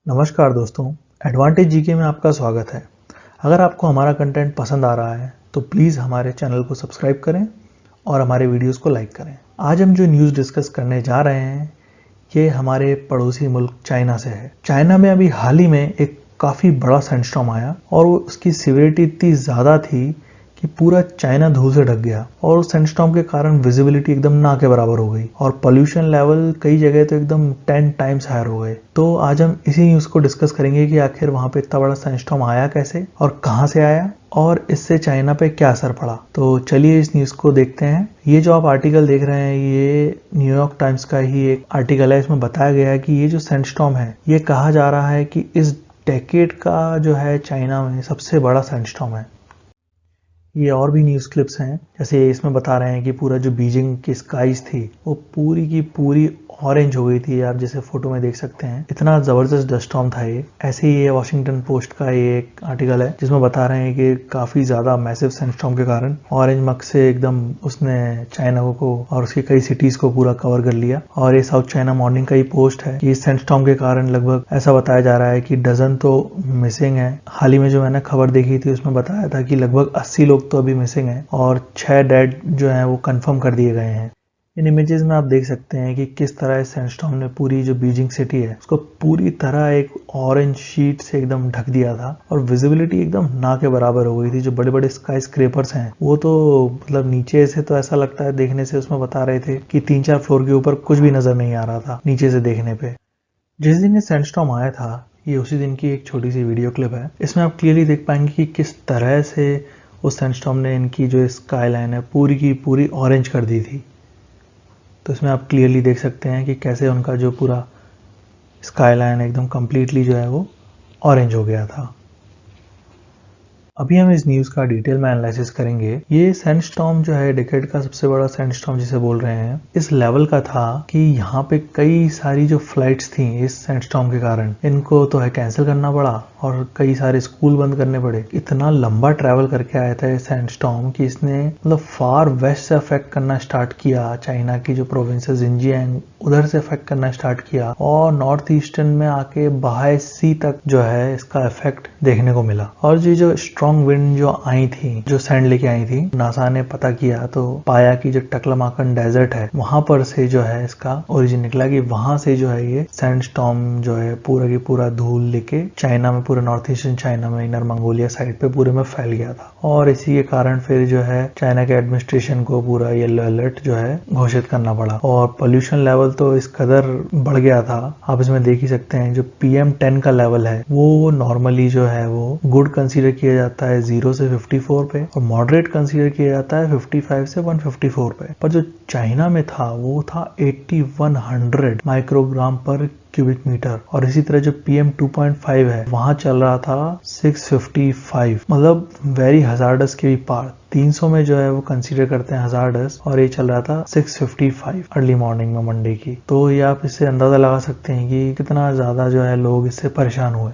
नमस्कार दोस्तों, advantage GK में आपका स्वागत है। अगर आपको हमारा कंटेंट पसंद आ रहा है तो प्लीज़ हमारे चैनल को सब्सक्राइब करें और हमारे वीडियोस को लाइक करें। आज हम जो न्यूज़ डिस्कस करने जा रहे हैं ये हमारे पड़ोसी मुल्क चाइना से है। चाइना में अभी हाल ही में एक काफ़ी बड़ा सैंडस्टॉर्म आया और उसकी सिवियरिटी इतनी ज़्यादा थी कि पूरा चाइना धूल से ढक गया और उस सैंडस्टॉर्म के कारण विजिबिलिटी एकदम ना के बराबर हो गई और पोल्यूशन लेवल कई जगह तो एकदम 10 टाइम्स हायर हो गए। तो आज हम इसी न्यूज़ को डिस्कस करेंगे कि आखिर वहाँ पे इतना बड़ा सैंडस्टॉर्म आया कैसे और कहाँ से आया और इससे चाइना पे क्या असर पड़ा। तो चलिए इस न्यूज़ को देखते हैं। ये जो आप आर्टिकल देख रहे हैं ये न्यूयॉर्क टाइम्स का ही एक आर्टिकल है। इसमें बताया गया है कि ये जो सैंडस्टॉर्म है ये कहा जा रहा है कि इस डेकेड का जो है चाइना में सबसे बड़ा सैंडस्टॉर्म है। ये और भी न्यूज़ क्लिप्स हैं, जैसे इसमें बता रहे हैं कि पूरा जो बीजिंग की स्काईज थी वो पूरी की पूरी ऑरेंज हो गई थी। आप जैसे फोटो में देख सकते हैं इतना जबरदस्त डस्ट स्टॉर्म था ये। ऐसे ही ये वॉशिंगटन पोस्ट का ये एक आर्टिकल है जिसमें बता रहे हैं कि काफी ज्यादा मैसिव सैंडस्टॉर्म के कारण ऑरेंज मक से एकदम उसने चाइना को और उसकी कई सिटीज को पूरा कवर कर लिया। और ये साउथ चाइना मॉर्निंग का ही पोस्ट है कि इस सैंडस्टॉर्म के कारण लगभग ऐसा बताया जा रहा है कि डजन तो मिसिंग है। हाल ही में जो मैंने खबर देखी थी उसमें बताया था कि लगभग 80 लोग तो अभी मिसिंग हैं और 6 डेड जो हैं वो कंफर्म कर दिए गए हैं। इन इमेजेस में आप देख सकते हैं कि किस तरह इस सैंडस्टॉर्म ने पूरी जो बीजिंग सिटी है उसको पूरी तरह एक ऑरेंज शीट से एकदम ढक दिया था और विजिबिलिटी एकदम ना के बराबर हो गई थी। जो बड़े बड़े स्काई स्क्रेपर्स हैं वो तो मतलब नीचे से तो ऐसा लगता है देखने से, उसमें बता रहे थे कि 3-4 फ्लोर के ऊपर कुछ भी नजर नहीं आ रहा था नीचे से देखने पे। जिस दिन ये सैंडस्टॉर्म आया था ये उसी दिन की एक छोटी सी वीडियो क्लिप है। इसमें आप क्लियरली देख पाएंगे कि किस तरह से उस सैंडस्टॉर्म ने इनकी जो स्काई लाइन है पूरी की पूरी ऑरेंज कर दी थी। तो इसमें आप क्लियरली देख सकते हैं कि कैसे उनका जो पूरा स्काई लाइन एकदम कंप्लीटली जो है वो ऑरेंज हो गया था। अभी हम इस न्यूज़ का डिटेल में एनालिसिस करेंगे। ये सैंडस्टॉर्म जो है डेकेड का सबसे बड़ा सैंडस्टॉर्म जिसे बोल रहे हैं इस लेवल का था कि यहाँ पे कई सारी जो फ्लाइट्स थी इस सैंडस्टॉर्म के कारण इनको तो है कैंसिल करना पड़ा और कई सारे स्कूल बंद करने पड़े। इतना लंबा ट्रैवल करके आया था ये सैंडस्टॉर्म कि इसने मतलब फार वेस्ट से अफेक्ट करना स्टार्ट किया। चाइना की जो प्रोविंसेस जिनजियांग उधर से अफेक्ट करना स्टार्ट किया और नॉर्थ ईस्टर्न में आके बाहाई सी तक जो है इसका इफेक्ट देखने को मिला। और ये जो स्ट्रॉन्ग विंड जो आई थी जो सैंड लेके आई थी, नासा ने पता किया तो पाया कि जो टकलमाकन डेजर्ट है वहां पर से जो है इसका ओरिजिन निकला कि वहां से जो है ये सैंडस्टॉर्म जो है पूरा की पूरा धूल लेके चाइना में, पूरे नॉर्थ ईस्टर्न चाइना में, इनर मंगोलिया साइड पे पूरे में फैल गया था। और इसी के कारण फिर जो है चाइना के एडमिनिस्ट्रेशन को पूरा येलो अलर्ट जो है घोषित करना पड़ा और पोल्यूशन लेवल तो इस कदर बढ़ गया था। आप इसमें देख ही सकते हैं जो PM10 का लेवल है वो नॉर्मली जो है वो गुड कंसीडर किया जाता है 0 से 54 पे और मॉडरेट कंसीडर किया जाता है 55 से 154 पे। पर जो चाइना में था वो था 8100 माइक्रोग्राम पर क्यूबिक मीटर और इसी तरह जो PM2.5 है वहां चल रहा था 655, मतलब वेरी हजार्डस के भी पार। 300 में जो है वो कंसीडर करते हैं हजार्डस और ये चल रहा था 655 अर्ली मॉर्निंग में मंडे की। तो ये आप इससे अंदाजा लगा सकते हैं कि कितना ज्यादा जो है लोग इससे परेशान हुए।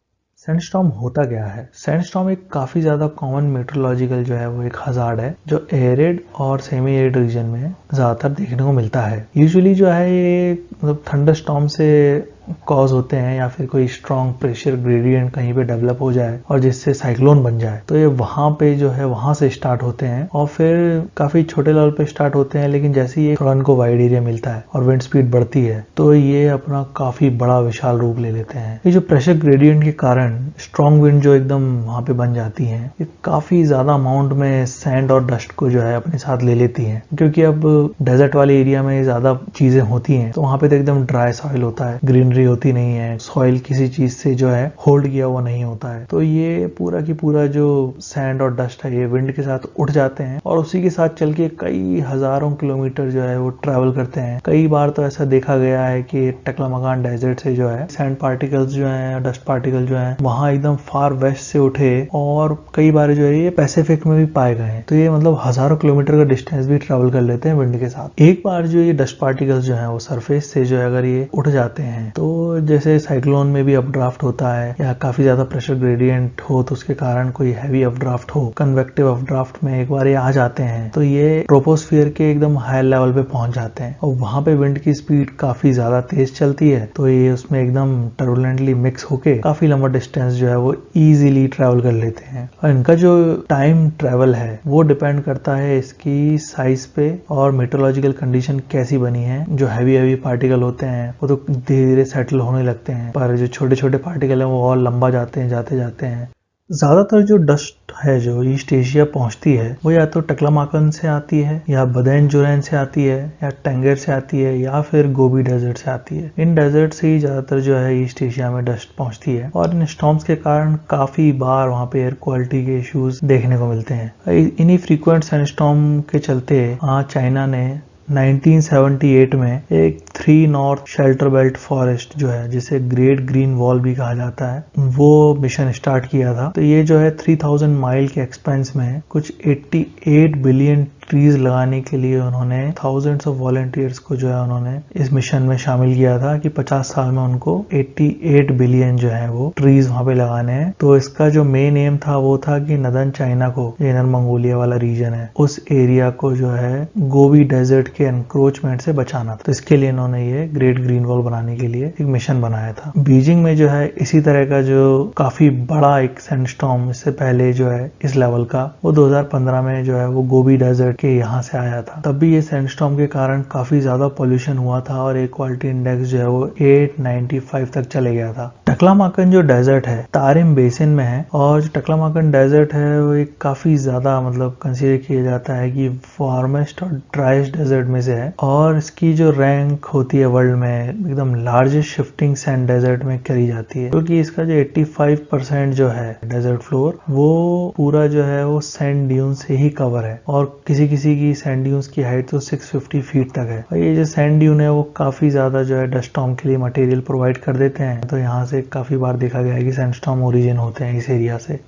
सैंडस्टॉर्म होता क्या है? सैंडस्टॉर्म एक काफी ज्यादा कॉमन मेट्रोलॉजिकल जो है वो एक हजार्ड है जो एरिड और सेमी एरिड रीजन में ज्यादातर देखने को मिलता है। यूजुअली जो है ये मतलब थंडरस्टॉर्म से कॉज होते हैं या फिर कोई स्ट्रॉन्ग प्रेशर ग्रेडियंट कहीं पे डेवलप हो जाए और जिससे साइक्लोन बन जाए तो ये वहां पे जो है वहां से स्टार्ट होते हैं और फिर काफी छोटे लेवल पे स्टार्ट होते हैं, लेकिन जैसे ही थोड़ा इनको वाइड एरिया मिलता है और विंड स्पीड बढ़ती है तो ये अपना काफी बड़ा विशाल रूप ले लेते हैं। ये जो प्रेशर ग्रेडियंट के कारण स्ट्रॉन्ग विंड जो एकदम वहां पे बन जाती है ये काफी ज्यादा अमाउंट में सैंड और डस्ट को जो है अपने साथ ले लेती है, क्योंकि अब डेजर्ट वाले एरिया में ज्यादा चीजें होती हैं तो वहां पे तो एकदम ड्राई सॉइल होता है, ग्रीनरी होती नहीं है, सॉइल किसी चीज से जो है होल्ड किया हुआ नहीं होता है। तो ये पूरा की पूरा जो सैंड और डस्ट है ये विंड के साथ उठ जाते हैं और उसी के साथ चल के कई हजारों किलोमीटर जो है वो ट्रैवल करते हैं। कई बार तो ऐसा देखा गया है कि टकलामकान डेजर्ट से जो है सैंड पार्टिकल्स जो है, डस्ट पार्टिकल जो है वहां एकदम फार वेस्ट से उठे और कई बार जो है ये पैसिफिक में भी पाए गए हैं। तो ये मतलब हजारों किलोमीटर का डिस्टेंस भी ट्रैवल कर लेते हैं विंड के साथ। एक बार जो ये डस्ट पार्टिकल्स जो है वो सरफेस से जो है अगर ये उठ जाते हैं तो तो जैसे साइक्लोन में भी अपड्राफ्ट होता है या काफी ज्यादा प्रेशर ग्रेडियंट हो तो उसके कारण कोई हैवी अपड्राफ्ट हो, कन्वेक्टिव अपड्राफ्ट में एक बार ये आ जाते हैं तो ये ट्रोपोस्फियर के एकदम हाई लेवल पे पहुंच जाते हैं और वहां पे विंड की स्पीड काफी ज्यादा तेज चलती है, तो ये उसमें एकदम टर्बुलेंटली मिक्स होके काफी लंबा डिस्टेंस जो है वो इजीली ट्रैवल कर लेते हैं। और इनका जो टाइम ट्रैवल है वो डिपेंड करता है इसकी साइज पे और मेट्रोलॉजिकल कंडीशन कैसी बनी है। जो हैवी पार्टिकल होते हैं वो तो धीरे धीरे सेटल होने लगते हैं, पर जो छोटे छोटे पार्टिकल हैं वो और लंबा जाते हैं जाते हैं। ज्यादातर जो डस्ट है जो ईस्ट एशिया पहुंचती है वो या तो टकलामाकन से आती है या बदेन-जुरैन से आती है या टेंगर से आती है या फिर गोबी डेजर्ट से आती है। इन डेजर्ट से ही ज्यादातर जो है ईस्ट एशिया में डस्ट पहुंचती है और इन स्टॉर्म्स के कारण काफी बार वहाँ पे एयर क्वालिटी के इश्यूज देखने को मिलते हैं। इन्हीं फ्रीक्वेंट सैंडस्टॉर्म के चलते चाइना ने 1978 में एक 3 नॉर्थ शेल्टर बेल्ट फॉरेस्ट जो है जिसे ग्रेट ग्रीन वॉल भी कहा जाता है वो मिशन स्टार्ट किया था। तो ये जो है 3000 माइल के एक्सपेंस में कुछ 88 बिलियन ट्रीज लगाने के लिए उन्होंने थाउजेंड्स ऑफ वॉलंटियर्स को जो है उन्होंने इस मिशन में शामिल किया था कि 50 साल में उनको 88 बिलियन जो है वो ट्रीज वहां पे लगाने हैं। तो इसका जो मेन एम था वो था कि नदर्न चाइना को, इनर मंगोलिया वाला रीजन है, उस एरिया को जो है गोबी डेजर्ट के एनक्रोचमेंट से बचाना था। तो इसके लिए इन्होंने ये ग्रेट ग्रीन वॉल बनाने के लिए एक मिशन बनाया था। बीजिंग में जो है इसी तरह का जो काफी बड़ा एक सैंडस्टॉर्म इससे पहले जो है इस लेवल का वो 2015 में जो है वो गोबी डेजर्ट के यहाँ से आया था। तब भी ये सैंडस्टॉर्म के कारण काफी ज्यादा पोल्यूशन हुआ था और एयर क्वालिटी इंडेक्स जो है वो 895 तक चले गया था। टकलामाकन जो डेजर्ट है तारिम बेसिन में है और जो टकलामाकन डेजर्ट है वो एक काफी ज्यादा मतलब कंसीडर किया जाता है कि वार्मेस्ट और ड्राइस्ट डेजर्ट में से है और इसकी जो रैंक होती है वर्ल्ड में एकदम लार्जेस्ट शिफ्टिंग सैंड डेजर्ट में करी जाती है, क्योंकि इसका जो 85% जो है डेजर्ट फ्लोर वो पूरा जो है वो सैंड ड्यून से ही कवर है और किसी की सैंड ड्यून्स की हाइट तो 650 फीट तक है। और ये जो सैंड ड्यून है वो काफी ज्यादा जो है डस्ट स्टॉर्म के लिए मटेरियल प्रोवाइड कर देते हैं। तो यहाँ से काफी बार देखा गया है कि सैंडस्टॉर्म ओरिजिन होते हैं इस एरिया से।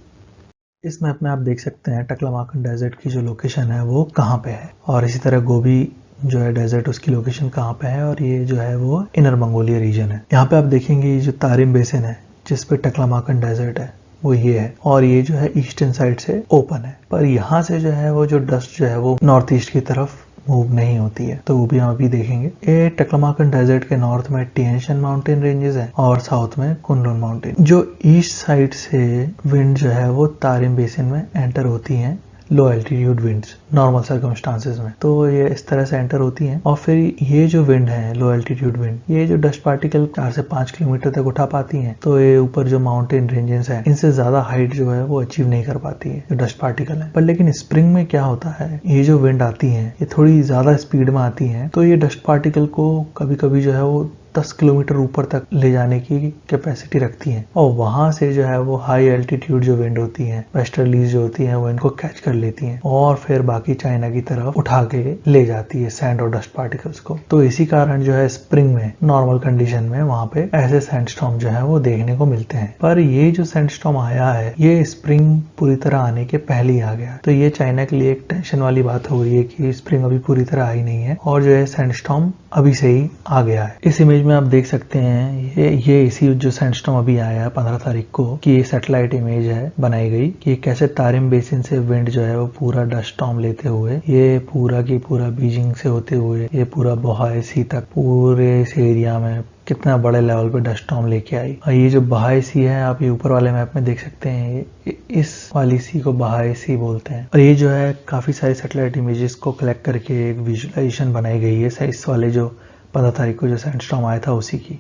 इस मैप में आप देख सकते हैं टकलामाकन डेजर्ट की जो लोकेशन है वो कहाँ पे है और इसी तरह गोबी जो है डेजर्ट उसकी लोकेशन कहाँ पे है और ये जो है वो इनर मंगोलिया रीजन है। यहाँ पे आप देखेंगे ये जो तारिम बेसिन है जिस पे टकलामाकन डेजर्ट है वो ये है और ये जो है ईस्टर्न साइड से ओपन है, पर यहाँ से जो है वो जो डस्ट जो है वो नॉर्थ ईस्ट की तरफ मूव नहीं होती है। तो वो भी हम अभी देखेंगे। ये टकलामाकन डेजर्ट के नॉर्थ में टिएन शान माउंटेन रेंजेस है और साउथ में कुनलुन माउंटेन। जो ईस्ट साइड से विंड जो है वो तारिम बेसिन में एंटर होती है लो एल्टीट्यूड विंड्स नॉर्मल सर्कमस्टांसेस में, तो ये इस तरह से एंटर होती हैं और फिर ये जो विंड है लो एल्टीट्यूड विंड ये जो डस्ट पार्टिकल 4 से 5 किलोमीटर तक उठा पाती हैं, तो ये ऊपर जो माउंटेन रेंजेस हैं इनसे ज्यादा हाइट जो है वो अचीव नहीं कर पाती है जो डस्ट पार्टिकल है। पर लेकिन स्प्रिंग में क्या होता है, ये जो विंड आती है ये थोड़ी ज्यादा स्पीड में आती है तो ये डस्ट पार्टिकल को कभी कभी जो है वो 10 किलोमीटर ऊपर तक ले जाने की कैपेसिटी रखती हैं और वहां से जो है वो हाई एल्टीट्यूड जो विंड होती है वेस्टर्लीज जो होती है वो इनको कैच कर लेती हैं और फिर बाकी चाइना की तरफ उठा के ले जाती है सैंड और डस्ट पार्टिकल्स को। तो इसी कारण जो है स्प्रिंग में नॉर्मल कंडीशन में वहां पे ऐसे सैंडस्टॉर्म जो है वो देखने को मिलते हैं। पर ये जो सैंडस्टॉर्म आया है ये स्प्रिंग पूरी तरह आने के पहले ही आ गया, तो ये चाइना के लिए एक टेंशन वाली बात हो गई है कि स्प्रिंग अभी पूरी तरह आई नहीं है और जो है सैंडस्टॉर्म अभी से ही आ गया है। इस इमेज में आप देख सकते हैं ये इसी जो सैंडस्टॉर्म अभी आया है 15 तारीख को कि ये सैटेलाइट इमेज है बनाई गई कि कैसे तारिम बेसिन से विंड जो है वो पूरा डस्ट स्टॉर्म लेते हुए ये पूरा की पूरा बीजिंग से होते हुए ये पूरा बहाई सी तक पूरे इस एरिया में कितना बड़े लेवल पे डस्ट स्टॉर्म लेके आई। और ये जो बहाई सी है आप ये ऊपर वाले मैप में देख सकते हैं, इस वाली सी को बहाई सी बोलते हैं और ये जो है काफी सारी सैटेलाइट इमेजेस को कलेक्ट करके एक विजुअलाइजेशन बनाई गई है इस वाले जो 15 तारीख को जो सैंडस्टॉर्म आया था उसी की।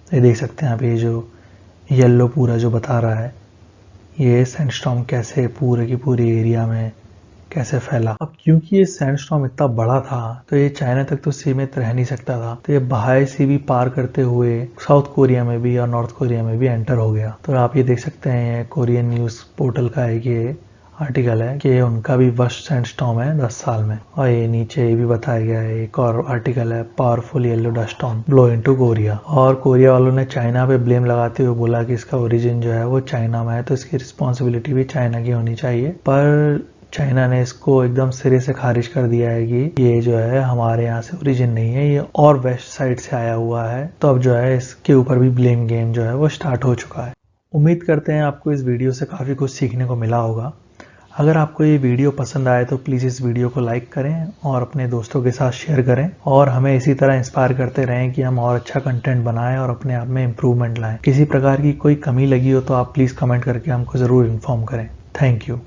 ये देख सकते हैं आप ये जो येलो पूरा जो बता रहा है ये सैंडस्टॉर्म कैसे पूरे की पूरी एरिया में कैसे फैला। अब क्योंकि ये सैंडस्टॉर्म इतना बड़ा था तो ये चाइना तक तो सीमित रह नहीं सकता था, तो ये बहाई सी भी पार करते हुए साउथ कोरिया में भी और नॉर्थ कोरिया में भी एंटर हो गया। तो आप ये देख सकते हैं कोरियन न्यूज पोर्टल का एक ये आर्टिकल है कि उनका भी वर्स्ट सैंडस्टॉर्म है 10 साल में। और ये नीचे ये भी बताया गया है एक और आर्टिकल है powerful yellow dust storm blow into Korea, और कोरिया वालों ने चाइना पे ब्लेम लगाते हुए बोला कि इसका ओरिजिन जो है वो चाइना में है तो इसकी रिस्पॉन्सिबिलिटी भी चाइना की होनी चाहिए। पर चाइना ने इसको एकदम सिरे से खारिज कर दिया है कि ये जो है हमारे यहाँ से ओरिजिन नहीं है, ये और वेस्ट साइड से आया हुआ है। तो अब जो है इसके ऊपर भी ब्लेम गेम जो है वो स्टार्ट हो चुका है। उम्मीद करते हैं आपको इस वीडियो से काफ़ी कुछ सीखने को मिला होगा। अगर आपको ये वीडियो पसंद आए तो प्लीज़ इस वीडियो को लाइक करें और अपने दोस्तों के साथ शेयर करें, और हमें इसी तरह इंस्पायर करते रहें कि हम और अच्छा कंटेंट बनाएं और अपने आप में इम्प्रूवमेंट लाएं। किसी प्रकार की कोई कमी लगी हो तो आप प्लीज़ कमेंट करके हमको ज़रूर इन्फॉर्म करें। Thank you.